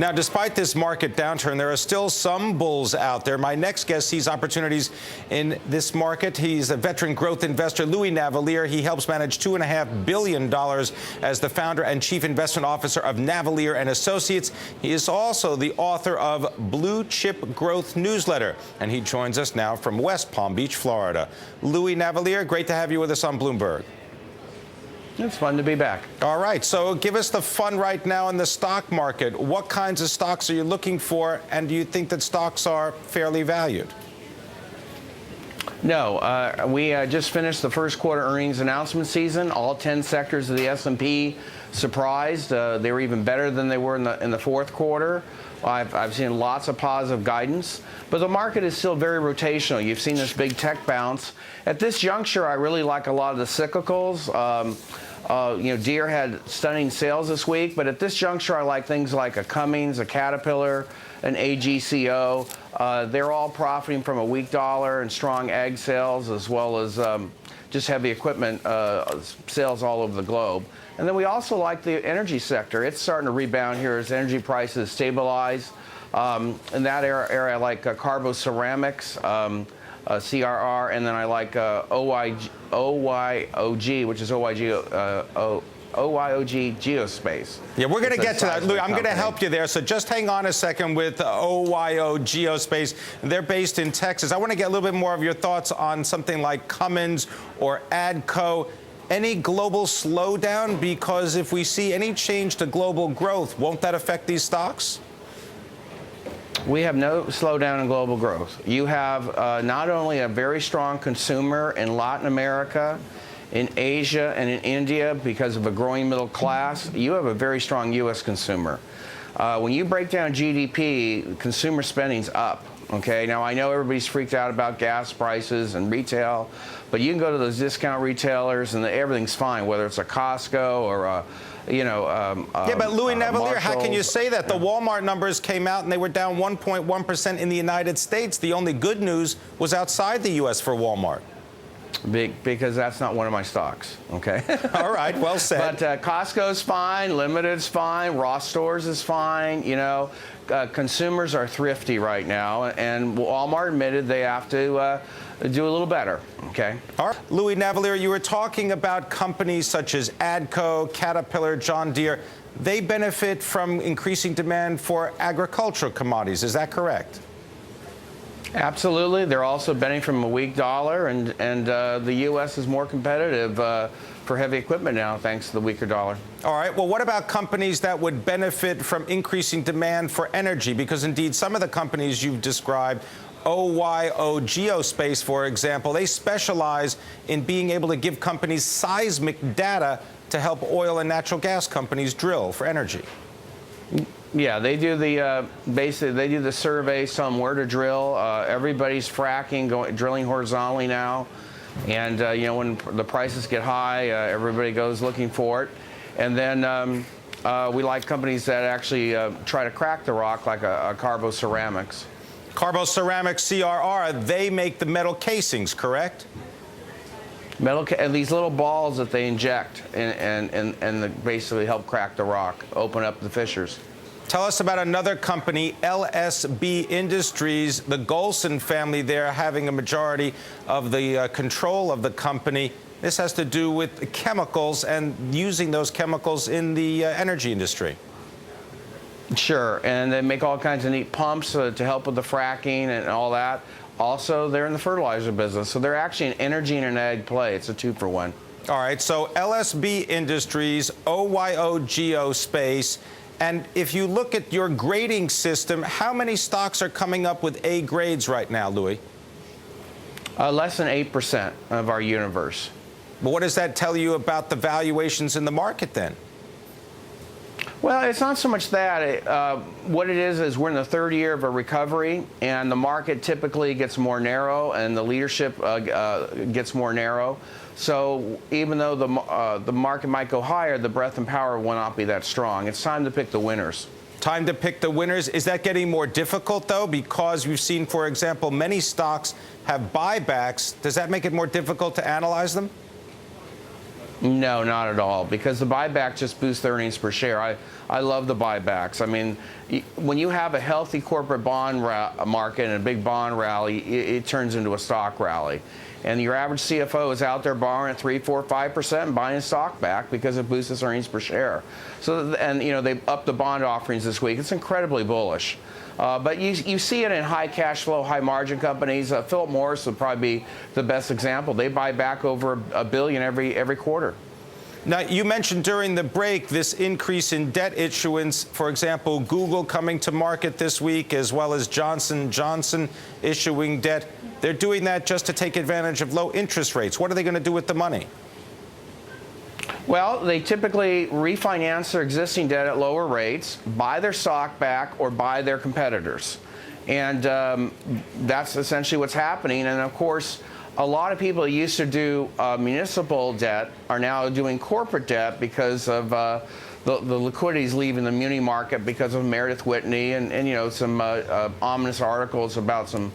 Now, despite this market downturn, there are still some bulls out there. My next guest sees opportunities in this market. He's a veteran growth investor, Louis Navellier. He helps manage $2.5 billion as the founder and chief investment officer of Navellier Associates. He is also the author of Blue Chip Growth Newsletter, and he joins us now from West Palm Beach, Florida. Louis Navellier, great to have you with us on Bloomberg. It's fun to be back. All right, so give us the fun right now in the stock market. What kinds of stocks are you looking for, and do you think that stocks are fairly valued? No, we just finished the first quarter earnings announcement season. All 10 sectors of the S&P surprised. They were even better than they were in the fourth quarter. I've seen lots of positive guidance, but the market is still very rotational. You've seen this big tech bounce. At this juncture, I really like a lot of the cyclicals. Deere had stunning sales this week, but at this juncture, I like things like a Cummins, a Caterpillar, an AGCO. They're all profiting from a weak dollar and strong ag sales, as well as just heavy equipment sales all over the globe. And then we also like the energy sector. It's starting to rebound here as energy prices stabilize. In that area, I like Carbo Ceramics, CRR, and then I like OYOG, which is OYOG Geospace. Yeah, we're going to get to that. Louis, I'm going to help you there. So just hang on a second with OYO Geospace. They're based in Texas. I want to get a little bit more of your thoughts on something like Cummins or AGCO. Any global slowdown? Because if we see any change to global growth, won't that affect these stocks? We have no slowdown in global growth. You have not only a very strong consumer in Latin America, in Asia, and in India because of a growing middle class, you have a very strong U.S. consumer. When you break down GDP, consumer spending's up. Okay, now I know everybody's freaked out about gas prices and retail, but you can go to those discount retailers and everything's fine, whether it's a Costco or a yeah, but Louis Navellier, how can you say that? The Walmart numbers came out and they were down 1.1% in the United States. The only good news was outside the U.S. for Walmart. Because that's not one of my stocks, okay? All right, well said. But Costco's fine, Limited's fine, Ross Stores is fine, consumers are thrifty right now, and Walmart admitted they have to do a little better, okay? All right. Louis Navellier, you were talking about companies such as AGCO, Caterpillar, John Deere. They benefit from increasing demand for agricultural commodities. Is that correct? Absolutely. They're also benefiting from a weak dollar, and the U.S. is more competitive for heavy equipment now, thanks to the weaker dollar. All right. Well, what about companies that would benefit from increasing demand for energy? Because, indeed, some of the companies you've described, OYO Geospace, for example, they specialize in being able to give companies seismic data to help oil and natural gas companies drill for energy. Yeah, they do the basically they do the surveys, tell them where to drill. Everybody's fracking, drilling horizontally now, and when the prices get high, everybody goes looking for it. And then we like companies that actually try to crack the rock, like a Carbo Ceramics. Carbo Ceramics, CRR, they make the metal casings, correct? And these little balls that they inject and basically help crack the rock, open up the fissures. Tell us about another company, Lsb Industries, the Golson family there having a majority of the control of the company. This has to do with chemicals and using those chemicals in the energy industry. Sure, and they make all kinds of neat pumps to help with the fracking and all that. Also, they're in the fertilizer business, so they're actually an energy and an ag play. It's a 2-for-1. All right, so Lsb Industries, OYO Geospace. And if you look at your grading system, how many stocks are coming up with A grades right now, Louis? Less than 8% of our universe. But what does that tell you about the valuations in the market then? Well, it's not so much that. What it is we're in the third year of a recovery, and the market typically gets more narrow, and the leadership gets more narrow. So even though the market might go higher, the breadth and power will not be that strong. It's time to pick the winners. Time to pick the winners. Is that getting more difficult, though? Because we've seen, for example, many stocks have buybacks. Does that make it more difficult to analyze them? No, not at all, because the buyback just boosts the earnings per share. I love the buybacks. I mean, when you have a healthy corporate bond market and a big bond rally, it turns into a stock rally. And your average CFO is out there borrowing at 3, 4, 5% and buying stock back because it boosts its earnings per share. So, and they upped the bond offerings this week. It's incredibly bullish. But you see it in high cash flow, high margin companies. Philip Morris would probably be the best example. They buy back over $1 billion every quarter. Now, you mentioned during the break this increase in debt issuance. For example, Google coming to market this week, as well as Johnson & Johnson issuing debt. They're doing that just to take advantage of low interest rates. What are they going to do with the money? Well, they typically refinance their existing debt at lower rates, buy their stock back, or buy their competitors. And that's essentially what's happening. And of course, a lot of people who used to do municipal debt are now doing corporate debt because of the liquidities leaving the muni market because of Meredith Whitney and some ominous articles about some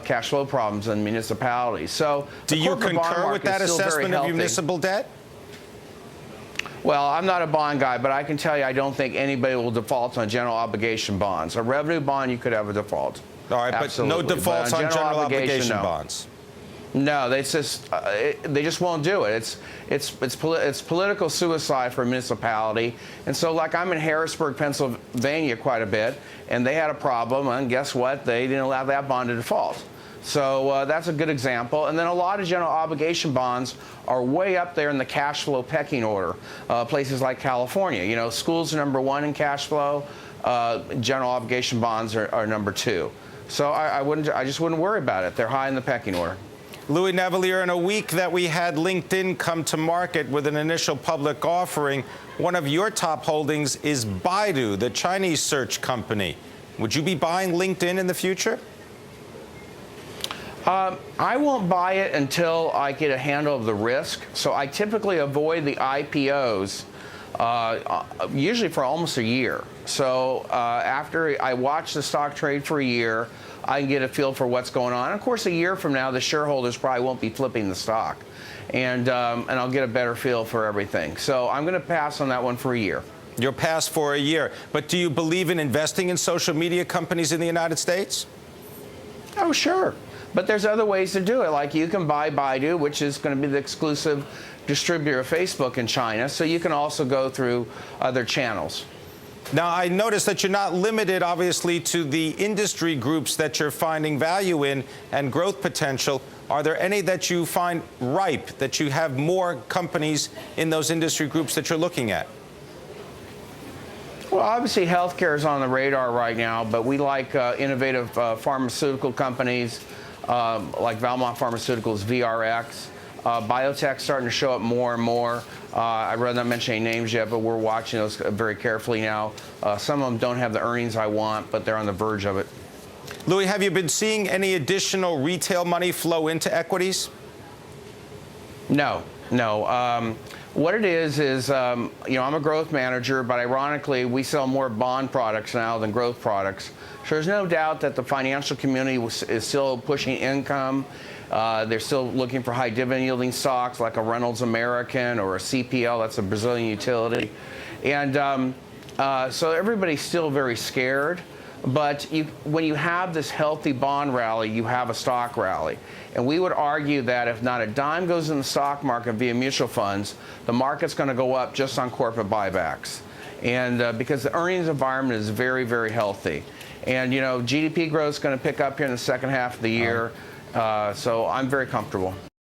cash flow problems in municipalities. So do you concur with that assessment of municipal debt? Well, I'm not a bond guy, but I can tell you I don't think anybody will default on general obligation bonds. A revenue bond, you could have a default. All right, absolutely. But no defaults on general obligation no. bonds. No, they just won't do it. It's political suicide for a municipality. And so, like, I'm in Harrisburg, Pennsylvania quite a bit, and they had a problem, and guess what? They didn't allow that bond to default. So that's a good example. And then a lot of general obligation bonds are way up there in the cash flow pecking order. Places like California, schools are number 1 in cash flow. General obligation bonds are number 2. So I just wouldn't worry about it. They're high in the pecking order. Louis Navellier, in a week that we had LinkedIn come to market with an initial public offering, one of your top holdings is Baidu, the Chinese search company. Would you be buying LinkedIn in the future? I won't buy it until I get a handle of the risk. So I typically avoid the IPOs, usually for almost a year. So after I watch the stock trade for a year, I can get a feel for what's going on. And of course, a year from now, the shareholders probably won't be flipping the stock, and I'll get a better feel for everything. So I'm going to pass on that one for a year. You'll pass for a year. But do you believe in investing in social media companies in the United States? Oh, sure. But there's other ways to do it. Like, you can buy Baidu, which is going to be the exclusive distributor of Facebook in China. So you can also go through other channels. Now, I noticed that you're not limited, obviously, to the industry groups that you're finding value in and growth potential. Are there any that you find ripe, that you have more companies in those industry groups that you're looking at? Well, obviously, healthcare is on the radar right now, but we like innovative pharmaceutical companies like Valmont Pharmaceuticals, VRX. Biotech starting to show up more and more. I'd rather not mention any names yet, but we're watching those very carefully now. Some of them don't have the earnings I want, but they're on the verge of it. Louis, have you been seeing any additional retail money flow into equities? No. What it is I'm a growth manager, but ironically, we sell more bond products now than growth products. So there's no doubt that the financial community is still pushing income. They're still looking for high dividend yielding stocks like a Reynolds American or a CPL, that's a Brazilian utility. And so everybody's still very scared. But when you have this healthy bond rally, you have a stock rally. And we would argue that if not a dime goes in the stock market via mutual funds, the market's going to go up just on corporate buybacks. And because the earnings environment is very, very healthy. And, GDP growth is going to pick up here in the second half of the year. So I'm very comfortable.